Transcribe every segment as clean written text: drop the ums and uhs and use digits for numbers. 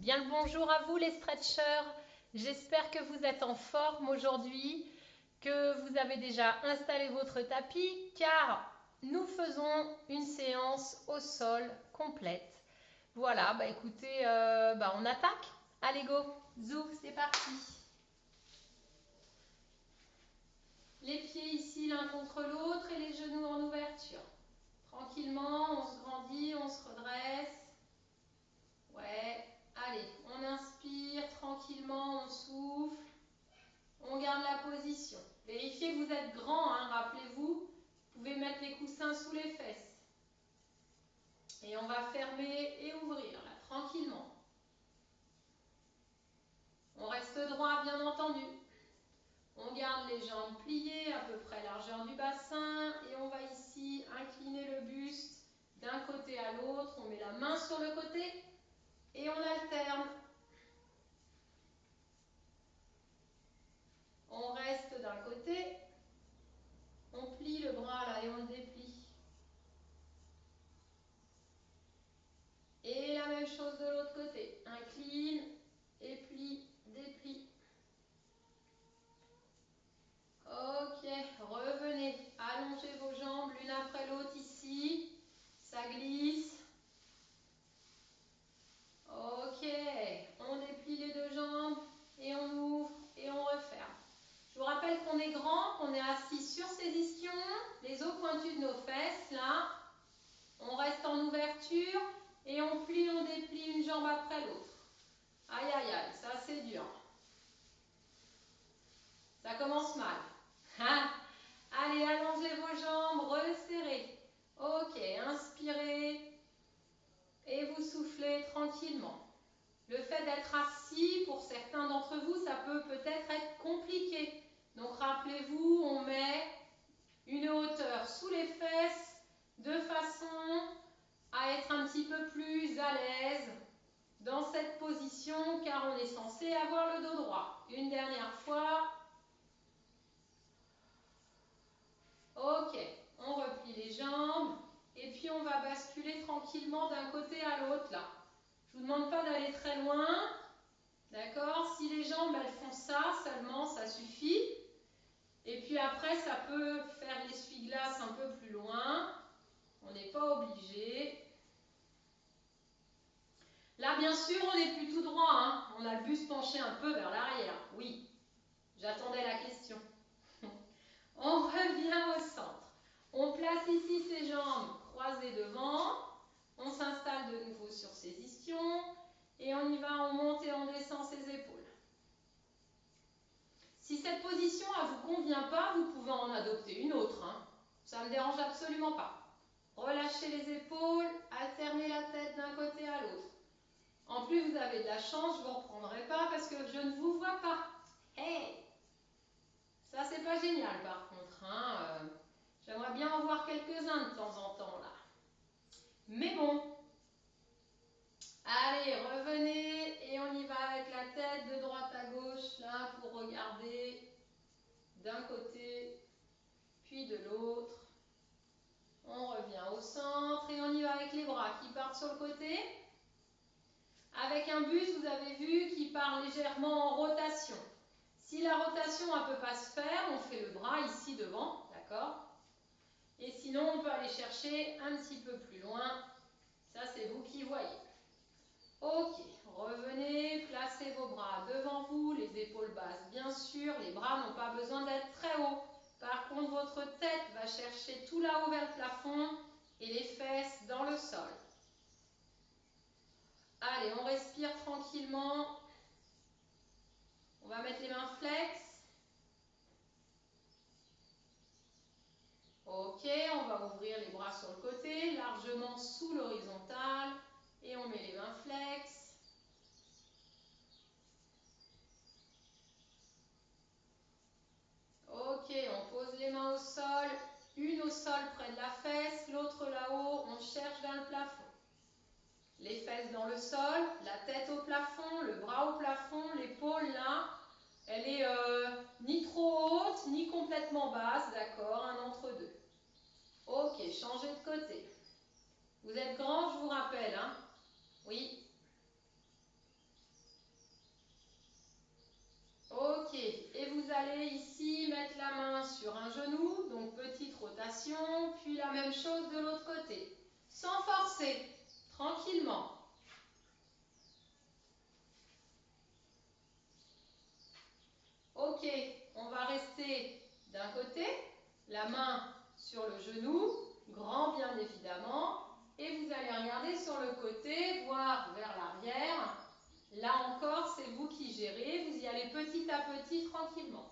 Bien le bonjour à vous les stretchers. J'espère que vous êtes en forme aujourd'hui, que vous avez déjà installé votre tapis car nous faisons une séance au sol complète. Voilà, écoutez, on attaque. Allez go, zou, c'est parti. Les pieds ici l'un contre l'autre et les genoux en ouverture. Tranquillement, on se grandit, on se redresse. Ouais, allez, on inspire tranquillement, on souffle, on garde la position. Vérifiez que vous êtes grand, hein, rappelez-vous, vous pouvez mettre les coussins sous les fesses. Et on va fermer et ouvrir, là, tranquillement. On reste droit, bien entendu. On garde les jambes pliées, à peu près largeur du bassin, et on va ici incliner le buste d'un côté à l'autre. On met la main sur le côté et on alterne. On reste d'un côté, on plie le bras là et on le déplie. Et la même chose de l'autre côté. Incline et plie, déplie. Ok, revenez. Allongez vos jambes l'une après l'autre ici. Ça glisse. Ok, on déplie les deux jambes et on ouvre et on referme. Je vous rappelle qu'on est grand, qu'on est assis sur ses ischions, les os pointus de nos fesses, là. On reste en ouverture et on plie, on déplie une jambe après l'autre. Aïe, aïe, aïe, ça c'est dur. Ça commence mal. Hein? Allez, allongez vos jambes, resserrez. Ok, inspirez et vous soufflez tranquillement. Le fait d'être assis, pour certains d'entre vous, ça peut peut-être être compliqué. Donc rappelez-vous, on met une hauteur sous les fesses de façon à être un petit peu plus à l'aise dans cette position car on est censé avoir le dos droit. Une dernière fois. Ok, on replie les jambes et puis on va basculer tranquillement d'un côté à l'autre là. Je ne vous demande pas d'aller très loin, d'accord? Si les jambes elles font ça seulement, ça suffit. Et puis après ça peut faire l'essuie-glace un peu plus loin, on n'est pas obligé. Là bien sûr on n'est plus tout droit, hein? On a le buste penché un peu vers l'arrière, oui. J'attendais la question. On revient au centre. On place ici ses jambes croisées devant. On s'installe de nouveau sur ses ischions. Et on y va, on monte et on descend ses épaules. Si cette position ne vous convient pas, vous pouvez en adopter une autre. Hein. Ça ne me dérange absolument pas. Relâchez les épaules, alternez la tête d'un côté à l'autre. En plus, vous avez de la chance, je ne vous reprendrai pas parce que je ne vous vois pas. Hey! Ça, c'est pas génial par contre. Hein. J'aimerais bien en voir quelques-uns de temps en temps là. Mais bon. Allez, revenez et on y va avec la tête de droite à gauche là pour regarder d'un côté puis de l'autre. On revient au centre et on y va avec les bras qui partent sur le côté. Avec un buste, vous avez vu, qui part légèrement en rotation. Si la rotation ne peut pas se faire, on fait le bras ici devant, d'accord? Et sinon, on peut aller chercher un petit peu plus loin. Ça, c'est vous qui voyez. Ok, revenez, placez vos bras devant vous, les épaules basses bien sûr. Les bras n'ont pas besoin d'être très hauts. Par contre, votre tête va chercher tout là-haut vers le plafond et les fesses dans le sol. Allez, on respire tranquillement. On va mettre les mains flex. Ok, on va ouvrir les bras sur le côté, largement sous l'horizontale. Et on met les mains flex. Ok, on pose les mains au sol. Une au sol près de la fesse, l'autre là-haut, on cherche vers le plafond. Les fesses dans le sol, la tête au plafond, le bras au plafond, l'épaule là. Elle est ni trop haute, ni complètement basse, d'accord, un entre-deux. Ok, changez de côté. Vous êtes grand, je vous rappelle, hein? Oui. allez ici mettre la main sur un genou, donc petite rotation, puis la même chose de l'autre côté. Sans forcer, tranquillement. Ok, on va rester d'un côté, la main sur le genou, grand bien évidemment, et vous allez regarder sur le côté, voire vers l'arrière. Là encore, c'est vous qui gérez, vous y allez petit à petit, tranquillement.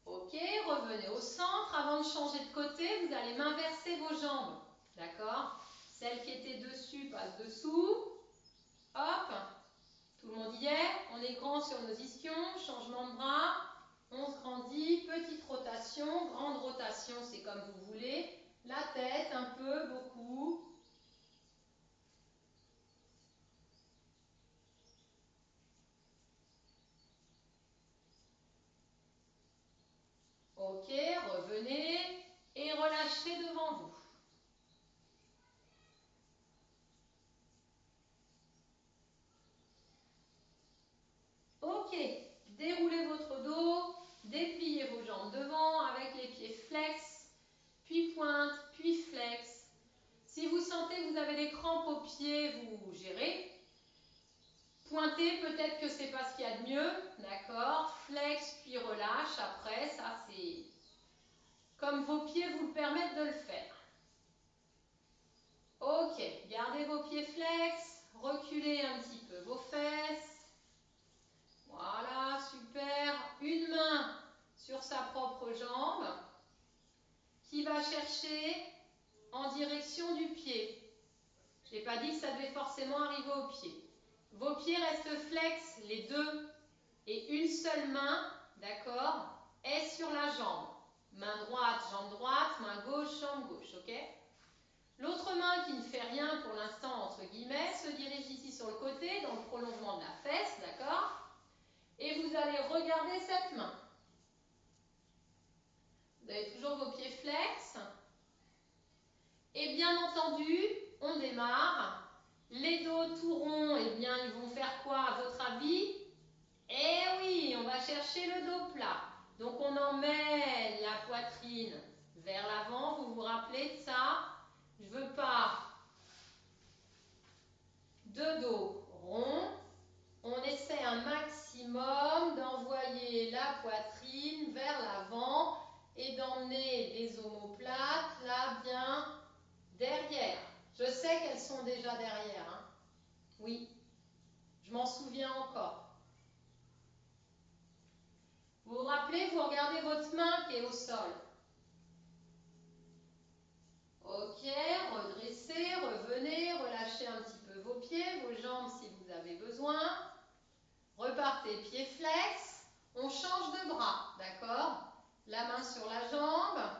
Ok, revenez au centre. Avant de changer de côté, vous allez m'inverser vos jambes. D'accord? Celle qui était dessus passe dessous. Hop, tout le monde y est. On est grand sur nos ischions. Changement de bras. On se grandit. Petite rotation. Grande rotation, c'est comme vous voulez. La tête, un peu, beaucoup. Ok, revenez et relâchez devant vous. Ok, déroulez votre dos, dépliez vos jambes devant avec les pieds flex, puis pointe, puis flex. Si vous sentez que vous avez des crampes aux pieds, vous gérez. Pointez, peut-être que c'est pas ce qu'il y a de mieux, d'accord? Flex, puis relâche, après, ça c'est comme vos pieds vous le permettent de le faire. Ok, gardez vos pieds flex, reculez un petit peu vos fesses. Voilà, super. Une main sur sa propre jambe qui va chercher en direction du pied. Je n'ai pas dit que ça devait forcément arriver au pied. Vos pieds restent flex, les deux, et une seule main, d'accord, est sur la jambe. Main droite, main gauche, jambe gauche, ok? L'autre main qui ne fait rien pour l'instant, entre guillemets, se dirige ici sur le côté, dans le prolongement de la fesse, d'accord? Et vous allez regarder cette main. Vous avez toujours vos pieds flex. Et bien entendu, on démarre. Les dos tout ronds, eh bien, ils vont faire quoi à votre avis? Eh oui, on va chercher le dos plat. Donc on emmène la poitrine vers l'avant. Vous vous rappelez de ça? Je ne veux pas de dos rond. On essaie un maximum d'envoyer la poitrine vers l'avant et d'emmener les omoplates là bien derrière. Je sais qu'elles sont déjà derrière. Hein. Oui, je m'en souviens encore. Vous vous rappelez, vous regardez votre main qui est au sol. Ok, redressez, revenez, relâchez un petit peu vos pieds, vos jambes si vous avez besoin. Repartez pieds flex. On change de bras, d'accord? La main sur la jambe.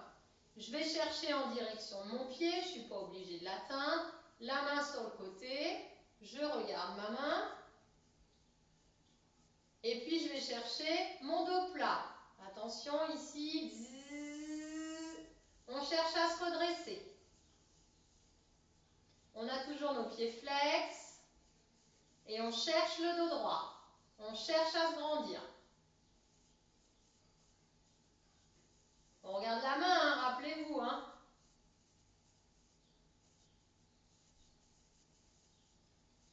Je vais chercher en direction de mon pied, je ne suis pas obligée de l'atteindre. La main sur le côté, je regarde ma main. Et puis je vais chercher mon dos plat. Attention ici, bzzz. On cherche à se redresser. On a toujours nos pieds flex. Et on cherche le dos droit. On cherche à se grandir. On regarde la main, hein, rappelez-vous. Hein.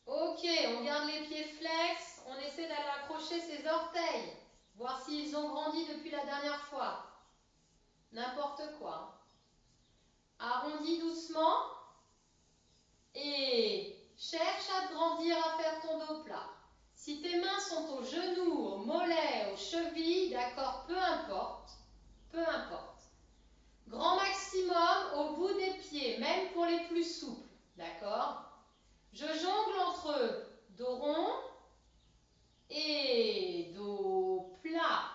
Ok, on garde les pieds flex. On essaie d'aller accrocher ses orteils. Voir s'ils ont grandi depuis la dernière fois. N'importe quoi. Arrondis doucement. Et cherche à te grandir, à faire ton dos plat. Si tes mains sont aux genoux, aux mollets, aux chevilles, d'accord, peu importe. Peu importe. Grand maximum au bout des pieds, même pour les plus souples. D'accord? Je jongle entre dos rond et dos plat.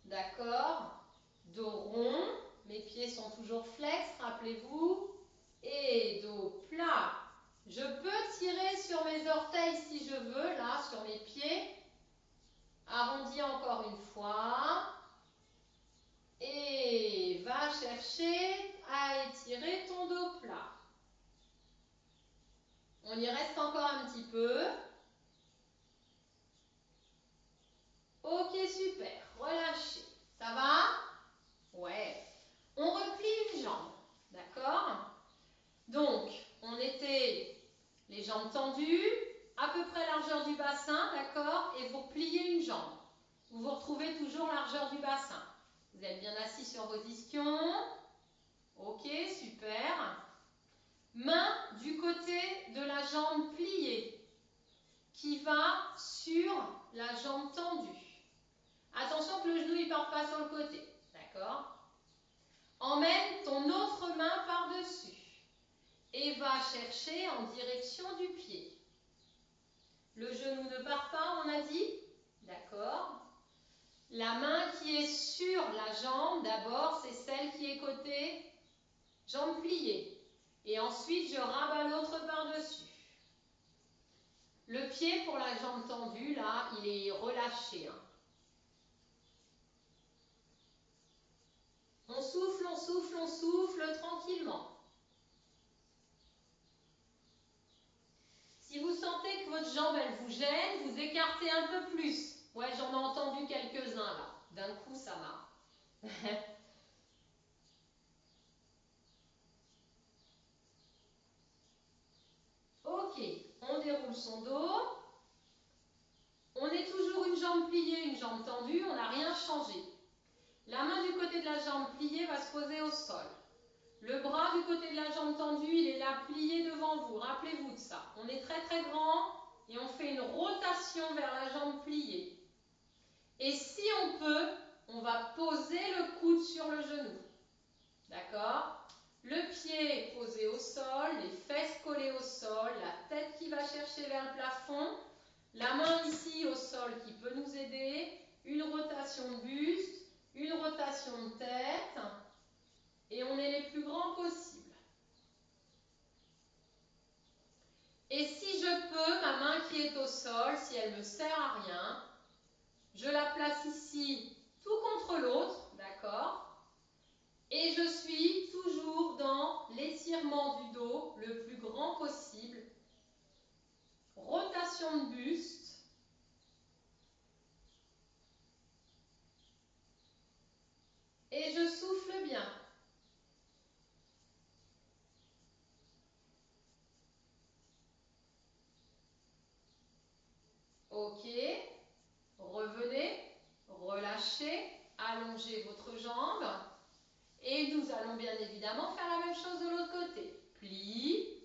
D'accord? Dos rond, mes pieds sont toujours flex, rappelez-vous. Et dos plat. Je peux tirer sur mes orteils si je veux, là, sur mes pieds. Arrondis encore une fois. Et va chercher à étirer ton dos plat. On y reste encore un petit peu. tendue, à peu près largeur du bassin, d'accord? Et vous pliez une jambe. Vous vous retrouvez toujours largeur du bassin. Vous êtes bien assis sur vos ischions. Ok, super. Main du côté de la jambe pliée qui va sur la jambe tendue. Attention que le genou ne parte pas sur le côté, d'accord? Emmène ton autre main par-dessus et va chercher en direction du pied. Le genou ne part pas, on a dit? D'accord. La main qui est sur la jambe, d'abord, c'est celle qui est côté jambe pliée. Et ensuite, je rabats l'autre par-dessus. Le pied pour la jambe tendue, là, il est relâché. On souffle, on souffle, on souffle tranquillement. Si vous sentez que votre jambe, elle vous gêne, vous écartez un peu plus. Ouais, j'en ai entendu quelques-uns là. D'un coup, ça m'a... Ok, on déroule son dos. On est toujours une jambe pliée, une jambe tendue, on n'a rien changé. La main du côté de la jambe pliée va se poser au sol. Le bras du côté de la jambe tendue, il est là plié devant vous. Rappelez-vous de ça. On est très très grand et on fait une rotation vers la jambe pliée. Et si on peut, on va poser le coude sur le genou. D'accord? Le pied posé au sol, les fesses collées au sol, la tête qui va chercher vers le plafond. La main ici au sol qui peut nous aider. Une rotation de buste, une rotation de tête. Et on est les plus grands possibles. Et si je peux, ma main qui est au sol, si elle ne me sert à rien, je la place ici tout contre l'autre, d'accord? Et je suis toujours dans l'étirement du dos le plus grand possible. Rotation de buste. Et je souffle bien. Ok. Revenez, relâchez, allongez votre jambe. Et nous allons bien évidemment faire la même chose de l'autre côté. Plie,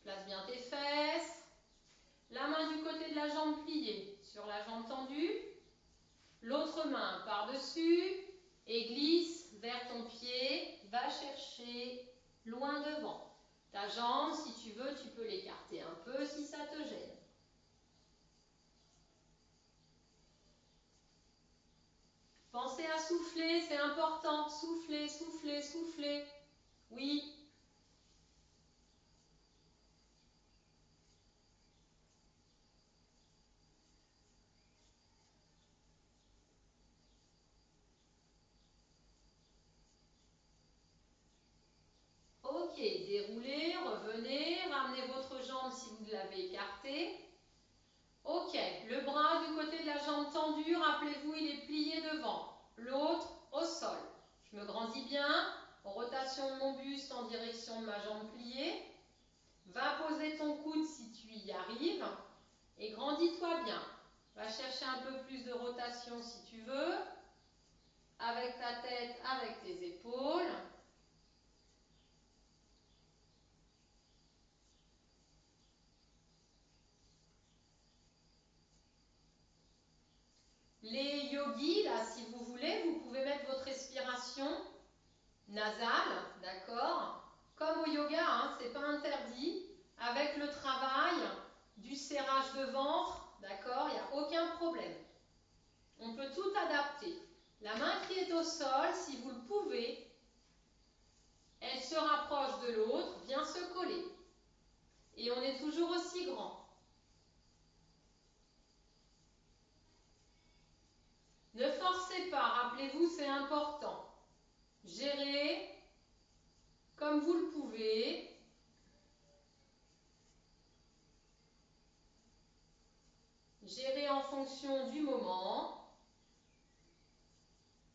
place bien tes fesses. La main du côté de la jambe pliée sur la jambe tendue. L'autre main par-dessus et glisse vers ton pied. Va chercher loin devant. Ta jambe, si tu veux, tu peux l'écarter un peu si ça te gêne. Pensez à souffler, c'est important. Souffler, souffler, souffler. Oui. Ok, déroulez, revenez, ramenez votre jambe si vous l'avez écartée. Ok, le bras du côté de la jambe tendue, rappelez-vous, il est plié devant. L'autre au sol. Je me grandis bien. Rotation de mon buste en direction de ma jambe pliée. Va poser ton coude si tu y arrives. Et grandis-toi bien. Va chercher un peu plus de rotation si tu veux. Avec ta tête, avec tes épaules. Les yogis, là, si vous voulez, vous pouvez mettre votre respiration nasale, d'accord? Comme au yoga, hein, c'est pas interdit, avec le travail du serrage de ventre, d'accord? Il n'y a aucun problème. On peut tout adapter. La main qui est au sol, si vous le pouvez, elle se rapproche de l'autre, vient se coller. Et on est toujours aussi grand. Ne forcez pas, rappelez-vous, c'est important. Gérez comme vous le pouvez. Gérez en fonction du moment.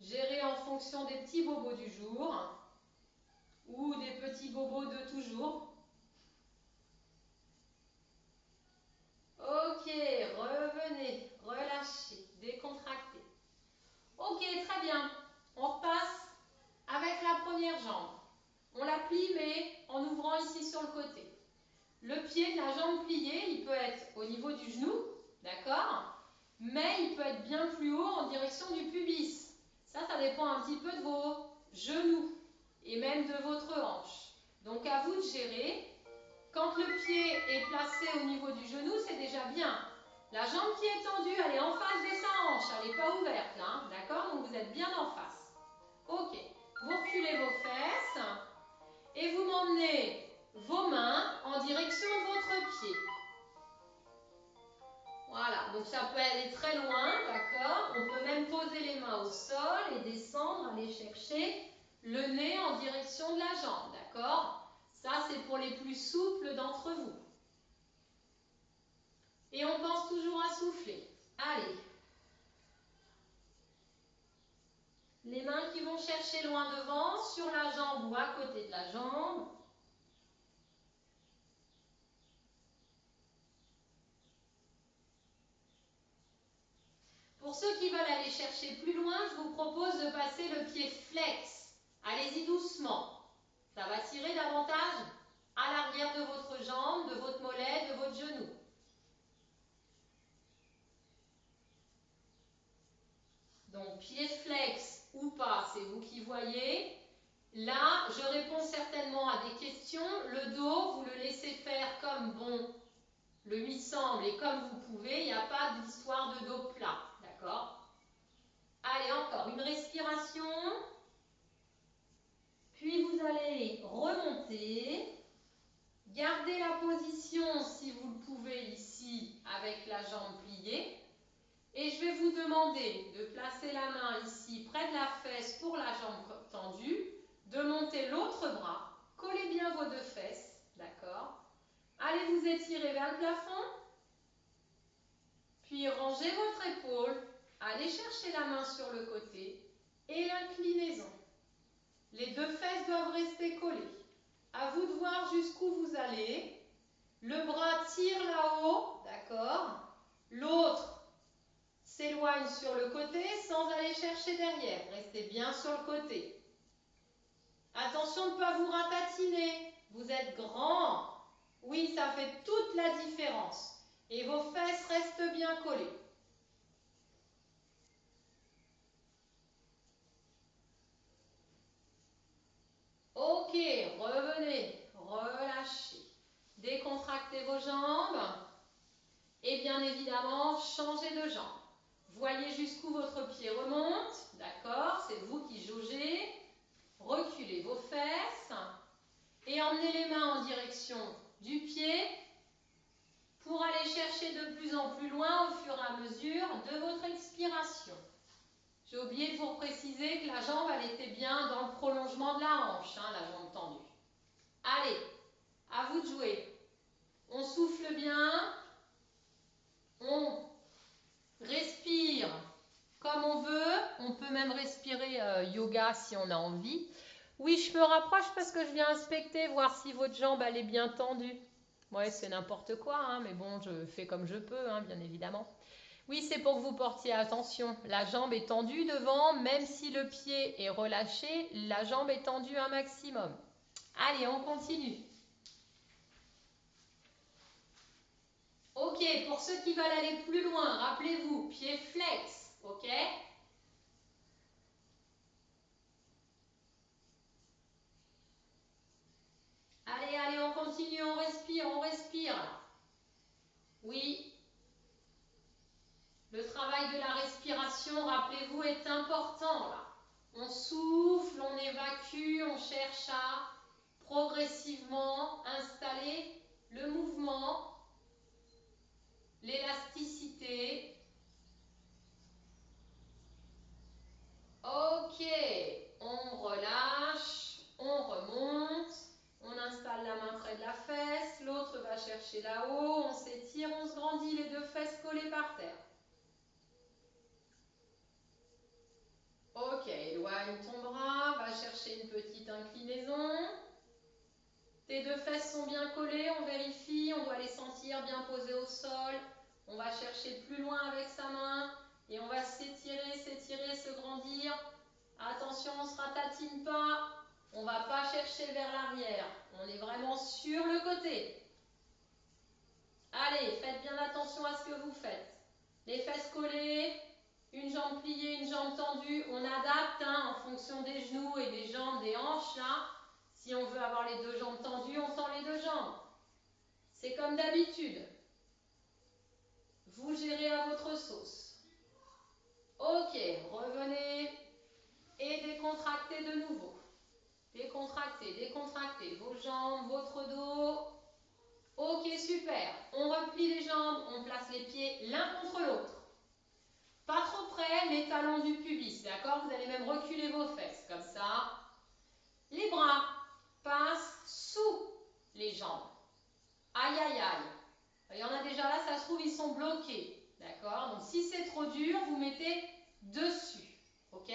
Gérez en fonction des petits bobos du jour ou des petits bobos de toujours. ici sur le côté. Le pied de la jambe pliée, il peut être au niveau du genou, d'accord? Mais il peut être bien plus haut en direction du pubis. Ça dépend un petit peu de vos genoux et même de votre hanche. Donc à vous de gérer. Quand le pied est placé au niveau du genou, c'est déjà bien. La jambe qui est tendue, elle est en face de sa hanche, elle n'est pas ouverte là, hein, d'accord? Donc vous êtes bien en face. Ok, vous reculez vos fesses et vous m'emmenez vos mains en direction de votre pied. Voilà, donc ça peut aller très loin, d'accord? On peut même poser les mains au sol et descendre, aller chercher le nez en direction de la jambe, d'accord? Ça, c'est pour les plus souples d'entre vous. Et on pense toujours à souffler. Allez. Les mains qui vont chercher loin devant, sur la jambe ou à côté de la jambe. Pour ceux qui veulent aller chercher plus loin, je vous propose de passer le pied flex. Allez-y doucement. Ça va tirer davantage à l'arrière de votre jambe, de votre mollet, de votre genou. Donc, pied flex ou pas, c'est vous qui voyez. Là, je réponds certainement à des questions. Le dos, vous le laissez faire comme bon le lui semble et comme vous pouvez. Il n'y a pas d'histoire de dos plat, d'accord? Allez, encore une respiration. Puis vous allez remonter. Gardez la position si vous le pouvez ici avec la jambe pliée. Et je vais vous demander de placer la main ici près de la fesse pour la jambe tendue, de monter l'autre bras, collez bien vos deux fesses, d'accord? Allez vous étirer vers le plafond, puis rangez votre épaule, allez chercher la main sur le côté et l'inclinaison. Les deux fesses doivent rester collées. À vous de voir jusqu'où vous allez. Le bras tire là-haut, d'accord? L'autre s'éloigne sur le côté sans aller chercher derrière. Restez bien sur le côté. Attention de ne pas vous ratatiner. Vous êtes grand. Oui, ça fait toute la différence. Et vos fesses restent bien collées. Ok, revenez, relâchez. Décontractez vos jambes. Et bien évidemment, changez de jambe. Voyez jusqu'où votre pied remonte, d'accord? C'est vous qui jaugez. Reculez vos fesses et emmenez les mains en direction du pied pour aller chercher de plus en plus loin au fur et à mesure de votre expiration. J'ai oublié de vous préciser que la jambe, elle était bien dans le prolongement de la hanche, hein, la jambe tendue. Allez, à vous de jouer. On souffle bien, on respire comme on veut, on peut même respirer yoga si on a envie. Oui, je me rapproche parce que je viens inspecter, voir si votre jambe elle est bien tendue. Ouais, c'est n'importe quoi, hein, mais bon, je fais comme je peux, hein, bien évidemment. Oui, c'est pour que vous portiez attention. La jambe est tendue devant, même si le pied est relâché, la jambe est tendue un maximum. Allez, on continue. Ok, pour ceux qui veulent aller plus loin, rappelez-vous, pied flex, ok? Allez, allez, on continue, on respire, on respire. Oui. Le travail de la respiration, rappelez-vous, est important là. On souffle, on évacue, on cherche à progressivement installer le mouvement, l'élasticité. Ok, on relâche, on remonte, on installe la main près de la fesse, l'autre va chercher là-haut, on s'étire, on se grandit, les deux fesses collées par terre. Ok, éloigne ton bras, va chercher une petite inclinaison. Tes deux fesses sont bien collées, on vérifie, on doit les sentir bien posées au sol. On va chercher plus loin avec sa main et on va s'étirer, s'étirer, se grandir. Attention, on ne se ratatine pas. On ne va pas chercher vers l'arrière. On est vraiment sur le côté. Allez, faites bien attention à ce que vous faites. Les fesses collées, une jambe pliée, une jambe tendue. On adapte hein, en fonction des genoux et des jambes, des hanches là. Si on veut avoir les deux jambes tendues, on tend les deux jambes. C'est comme d'habitude. Vous gérez à votre sauce. Ok, revenez et décontractez de nouveau. Décontractez, décontractez vos jambes, votre dos. Ok, super. On replie les jambes, on place les pieds l'un contre l'autre. Pas trop près, les talons du pubis, d'accord? Vous allez même reculer vos fesses, comme ça. Les bras passent sous les jambes. Aïe, aïe, aïe. Il y en a déjà là, ça se trouve, ils sont bloqués. D'accord? Donc si c'est trop dur, vous mettez dessus. Ok?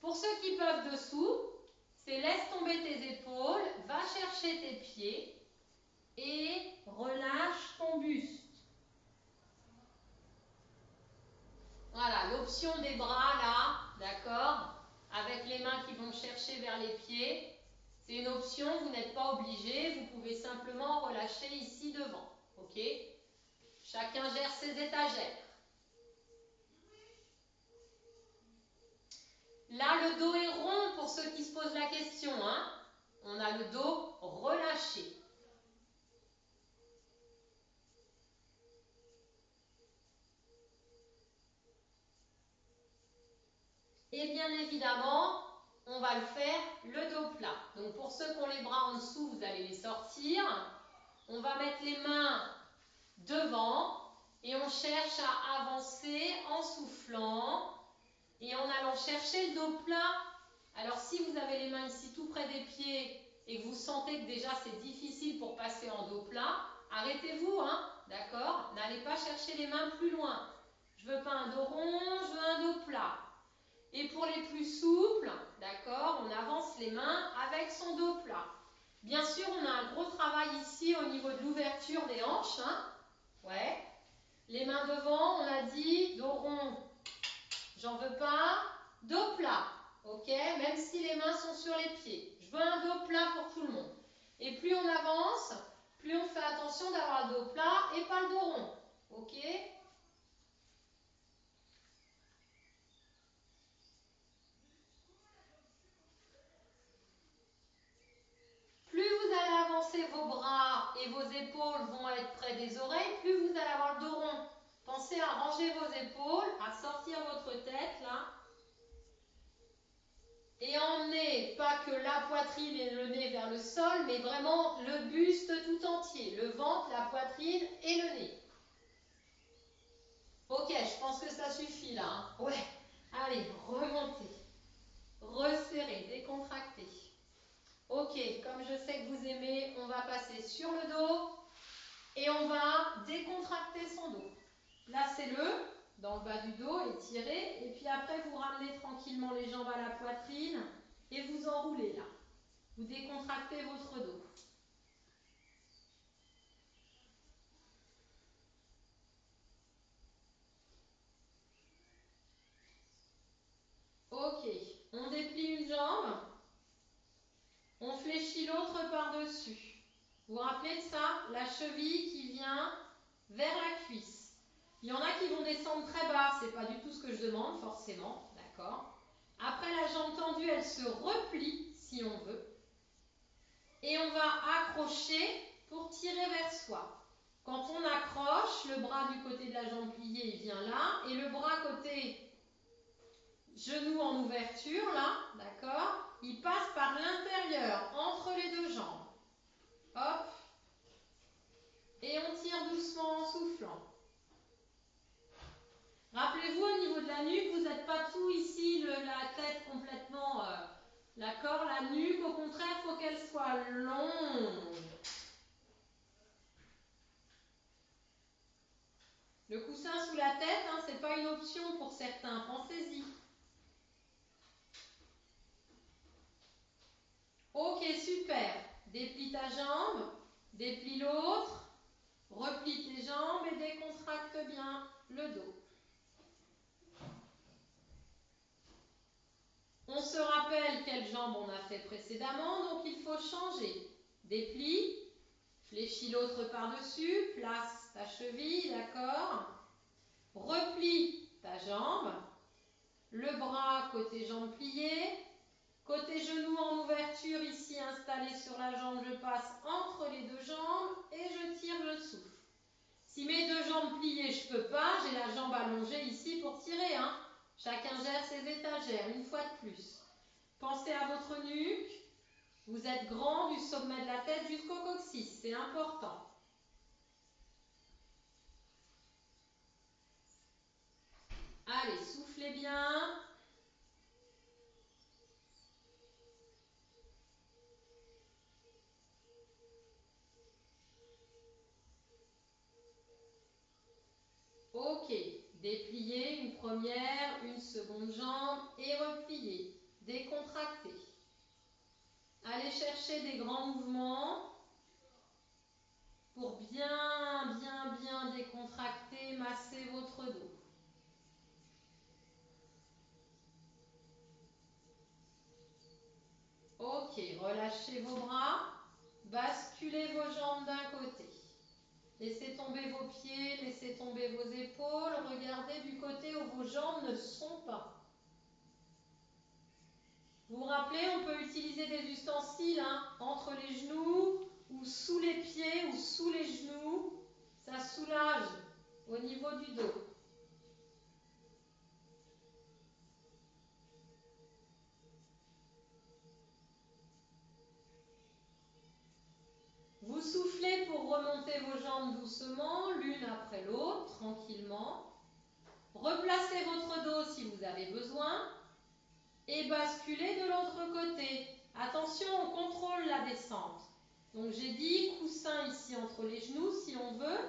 Pour ceux qui peuvent dessous, c'est laisse tomber tes épaules, va chercher tes pieds et relâche ton buste. Voilà, l'option des bras là, d'accord? Avec les mains qui vont chercher vers les pieds. C'est une option, vous n'êtes pas obligé, vous pouvez simplement relâcher ici devant. Ok? Chacun gère ses étagères. Là, le dos est rond pour ceux qui se posent la question. Hein? On a le dos relâché. Et bien évidemment, on va le faire le dos plat. Donc pour ceux qui ont les bras en dessous, vous allez les sortir. On va mettre les mains devant et on cherche à avancer en soufflant et en allant chercher le dos plat. Alors si vous avez les mains ici tout près des pieds et que vous sentez que déjà c'est difficile pour passer en dos plat, arrêtez-vous, hein, d'accord? N'allez pas chercher les mains plus loin. Je veux pas un dos rond, je veux un dos plat. Et pour les plus souples, d'accord, on avance les mains avec son dos plat. Bien sûr, on a un gros travail ici au niveau de l'ouverture des hanches. Hein. Ouais. Les mains devant, on a dit, dos rond, j'en veux pas. Dos plat, ok, même si les mains sont sur les pieds. Je veux un dos plat pour tout le monde. Et plus on avance, plus on fait attention d'avoir le dos plat et pas le dos rond. Ok? Plus vous allez avancer vos bras et vos épaules vont être près des oreilles, plus vous allez avoir le dos rond. Pensez à ranger vos épaules, à sortir votre tête là. Et emmenez pas que la poitrine et le nez vers le sol, mais vraiment le buste tout entier. Le ventre, la poitrine et le nez. Ok, je pense que ça suffit là. Hein. Ouais. Allez, remontez. Resserrez, décontractez. Ok, comme je sais que vous aimez, on va passer sur le dos et on va décontracter son dos. Placez-le dans le bas du dos, étirez, et puis après vous ramenez tranquillement les jambes à la poitrine et vous enroulez là. Vous décontractez votre dos. Ok, on déplie une jambe, on fléchit l'autre par-dessus. Vous vous rappelez de ça? La cheville qui vient vers la cuisse. Il y en a qui vont descendre très bas, c'est pas du tout ce que je demande forcément, d'accord? Après la jambe tendue, elle se replie si on veut. Et on va accrocher pour tirer vers soi. Quand on accroche, le bras du côté de la jambe pliée, il vient là, et le bras côté genou en ouverture, là, d'accord? Il passe par l'intérieur, entre les deux jambes. Hop. Et on tire doucement en soufflant. Rappelez-vous, au niveau de la nuque, vous n'êtes pas tout ici, la tête complètement, d'accord? La nuque, au contraire, il faut qu'elle soit longue. Le coussin sous la tête, hein, ce n'est pas une option pour certains, pensez-y. Ok, super. Déplie ta jambe, déplie l'autre, replie tes jambes et décontracte bien le dos. On se rappelle quelle jambe on a fait précédemment, donc il faut changer. Déplie, fléchis l'autre par-dessus, place ta cheville, d'accord? Replie ta jambe, le bras côté jambe pliée, côté genou en ouverture, ici installé sur la jambe, je passe entre les deux jambes et je tire, je souffle. Si mes deux jambes pliées, je ne peux pas, j'ai la jambe allongée ici pour tirer. Hein. Chacun gère ses étagères, une fois de plus. Pensez à votre nuque. Vous êtes grand du sommet de la tête jusqu'au coccyx, c'est important. Allez, soufflez bien. Ok, dépliez une première, une seconde jambe et repliez. Décontractez. Allez chercher des grands mouvements pour bien décontracter, masser votre dos. Ok, relâchez vos bras, basculez vos jambes d'un côté. Laissez tomber vos pieds, laissez tomber vos épaules, regardez du côté où vos jambes ne sont pas. Vous vous rappelez, on peut utiliser des ustensiles entre les genoux ou sous les pieds ou sous les genoux. Ça soulage au niveau du dos. Vous soufflez pour remonter vos jambes doucement, l'une après l'autre, tranquillement. Replacez votre dos si vous avez besoin et basculez de l'autre côté. Attention, on contrôle la descente. Donc j'ai dit coussin ici entre les genoux si on veut,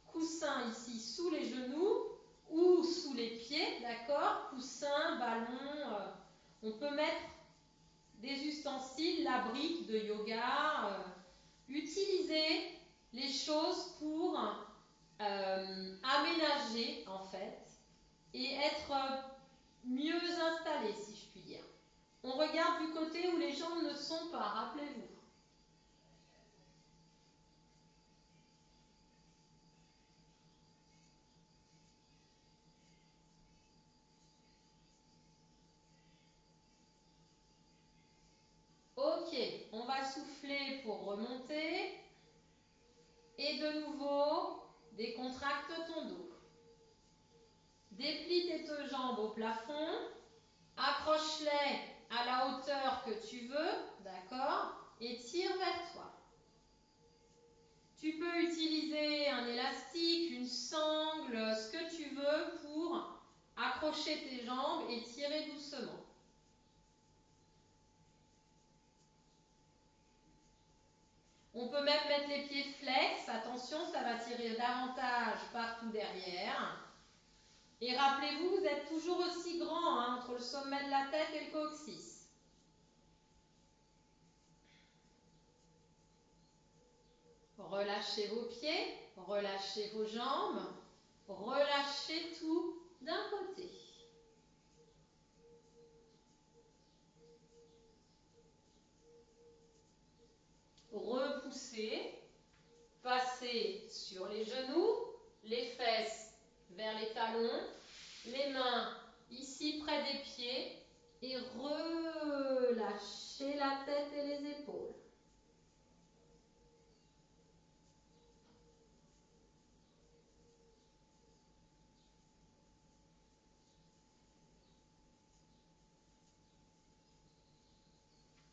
coussin ici sous les genoux ou sous les pieds, d'accord? Coussin, ballon, on peut mettre des ustensiles, la brique de yoga, utiliser les choses pour aménager en fait et être mieux installé si je puis dire. On regarde du côté où les jambes ne sont pas, rappelez-vous. Ok, on va souffler pour remonter. Et de nouveau, décontracte ton dos. Déplie tes deux jambes au plafond. Accroche-les à la hauteur que tu veux, d'accord? Et tire vers toi. Tu peux utiliser un élastique, une sangle, ce que tu veux pour accrocher tes jambes et tirer doucement. On peut même mettre les pieds flex. Attention, ça va tirer davantage partout derrière. Et rappelez-vous, vous êtes toujours aussi grand entre le sommet de la tête et le coccyx. Relâchez vos pieds, relâchez vos jambes, relâchez tout d'un côté. Repoussez, passez sur les genoux, les fesses vers les talons, les mains ici près des pieds et relâchez la tête et les épaules.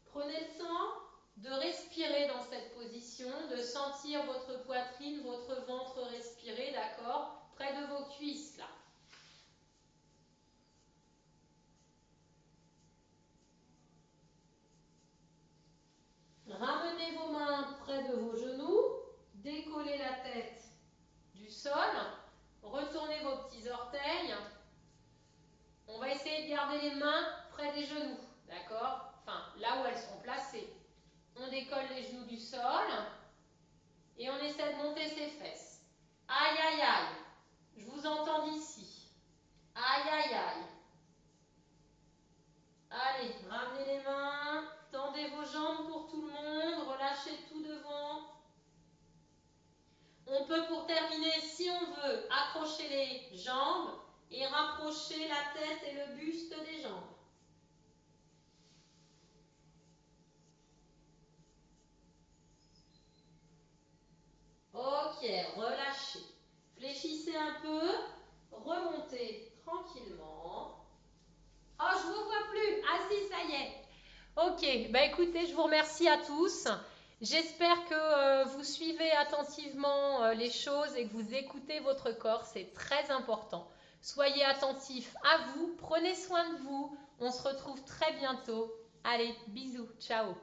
Prenez le temps de respirer dans cette position, de sentir votre poitrine, votre ventre respirer, d'accord, près de vos cuisses là. Ramenez vos mains près de vos genoux, décollez la tête du sol, retournez vos petits orteils. On va essayer de garder les mains près des genoux, d'accord? Enfin, là où elles sont placées. On décolle les genoux du sol et on essaie de monter ses fesses. Aïe, aïe, aïe. Je vous entends d'ici. Aïe, aïe, aïe. Allez. si on veut accrocher les jambes et rapprocher la tête et le buste des jambes. Ok, relâchez. Fléchissez un peu, remontez tranquillement. Oh, je ne vous vois plus. Ah si, ça y est. Ok, bah écoutez, je vous remercie à tous. J'espère que vous suivez attentivement les choses et que vous écoutez votre corps, c'est très important. Soyez attentifs à vous, prenez soin de vous. On se retrouve très bientôt. Allez, bisous, ciao.